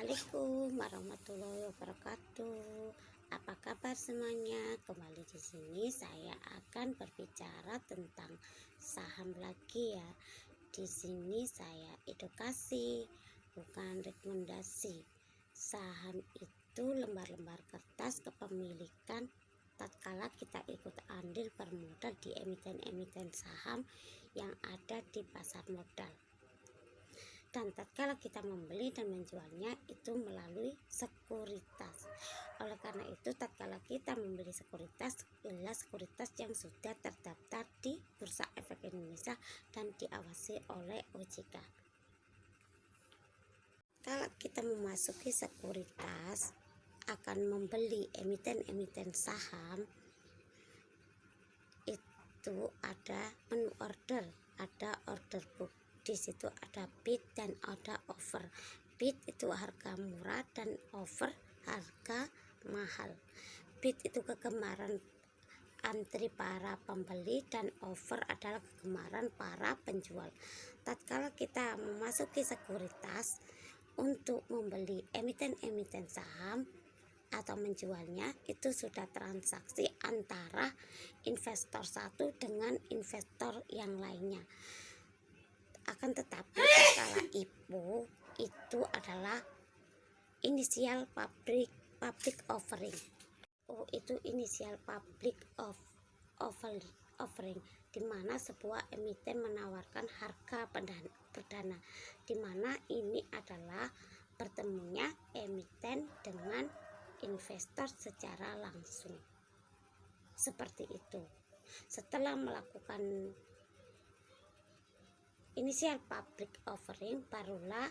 Assalamualaikum warahmatullahi wabarakatuh. Apa kabar semuanya? Kembali di sini saya akan berbicara tentang saham lagi ya. Di sini saya edukasi, bukan rekomendasi. Saham itu lembar-lembar kertas kepemilikan tatkala kita ikut andil bermodal di emiten-emiten saham yang ada di pasar modal. Dan tatkala kita membeli dan menjualnya itu melalui sekuritas. Oleh karena itu tatkala kita membeli sekuritas adalah sekuritas yang sudah terdaftar di Bursa Efek Indonesia dan diawasi oleh OJK. Kalau kita memasuki sekuritas akan membeli emiten-emiten saham, itu ada menu order, ada order book. Di situ ada bid dan ada offer. Bid itu harga murah dan offer harga mahal. Bid itu kegemaran antri para pembeli dan offer adalah kegemaran para penjual. Tatkala kita memasuki sekuritas untuk membeli emiten-emiten saham atau menjualnya, itu sudah transaksi antara investor satu dengan investor yang lainnya. Akan tetapi tatkala IPO itu adalah inisial public offering. Itu inisial public offering, di mana sebuah emiten menawarkan harga perdana, di mana ini adalah bertemunya emiten dengan investor secara langsung. Seperti itu. Setelah melakukan inisial public offering, barulah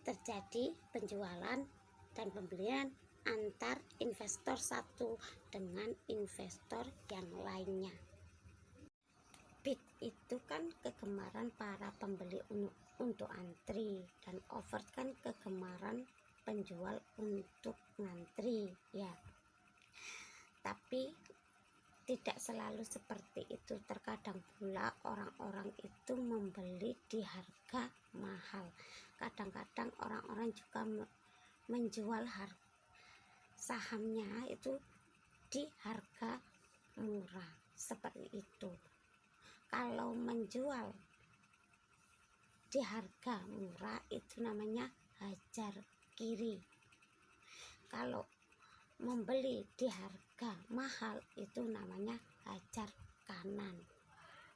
terjadi penjualan dan pembelian antar investor satu dengan investor yang lainnya. Bid itu kan kegemaran para pembeli untuk antri, dan offer kan kegemaran penjual untuk ngantri ya. Tapi tidak selalu seperti itu. Terkadang pula orang-orang itu membeli di harga mahal. Kadang-kadang orang-orang juga menjual sahamnya itu di harga murah. Seperti itu. Kalau menjual di harga murah itu namanya hajar kiri. Kalau membeli di harga mahal itu namanya hajar kanan.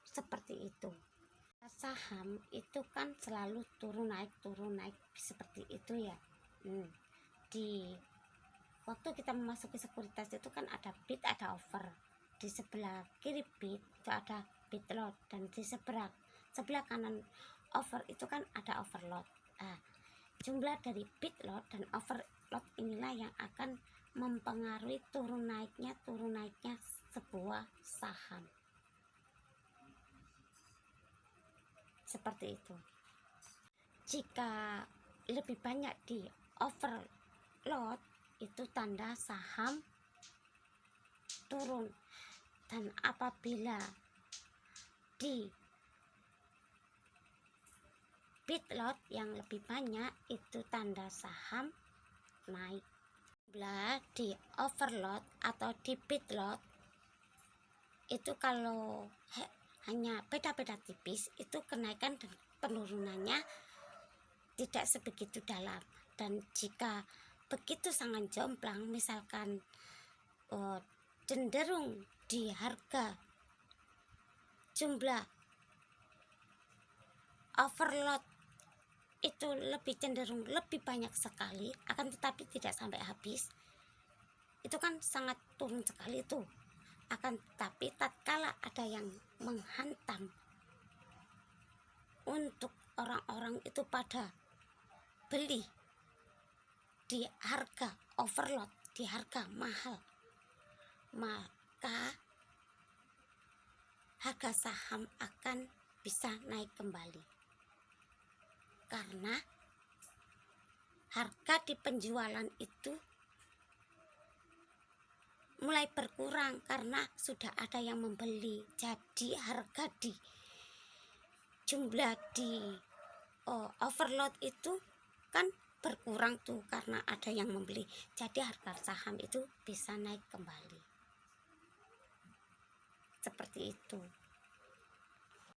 Seperti itu. Saham itu kan selalu turun naik seperti itu ya. Di waktu kita memasuki sekuritas itu kan ada bid, ada offer. Di sebelah kiri bid itu ada bid lot, dan di sebelah kanan offer itu kan ada overload. Jumlah dari bid lot dan overload inilah yang akan mempengaruhi turun naiknya sebuah saham. Seperti itu. Jika lebih banyak di overload itu tanda saham turun, dan apabila di bid lot yang lebih banyak itu tanda saham naik. Di overload atau di bid lot itu kalau hanya beda-beda tipis, itu kenaikan dan penurunannya tidak sebegitu dalam. Dan jika begitu sangat jomplang, misalkan cenderung di harga jumlah overload itu lebih cenderung lebih banyak sekali, akan tetapi tidak sampai habis, itu kan sangat turun sekali itu. Akan tetapi tatkala ada yang menghantam untuk orang-orang itu pada beli di harga overload, di harga mahal, maka harga saham akan bisa naik kembali. Karena harga di penjualan itu mulai berkurang karena sudah ada yang membeli. Jadi harga di jumlah di overload itu kan berkurang tuh karena ada yang membeli, jadi harga saham itu bisa naik kembali seperti itu.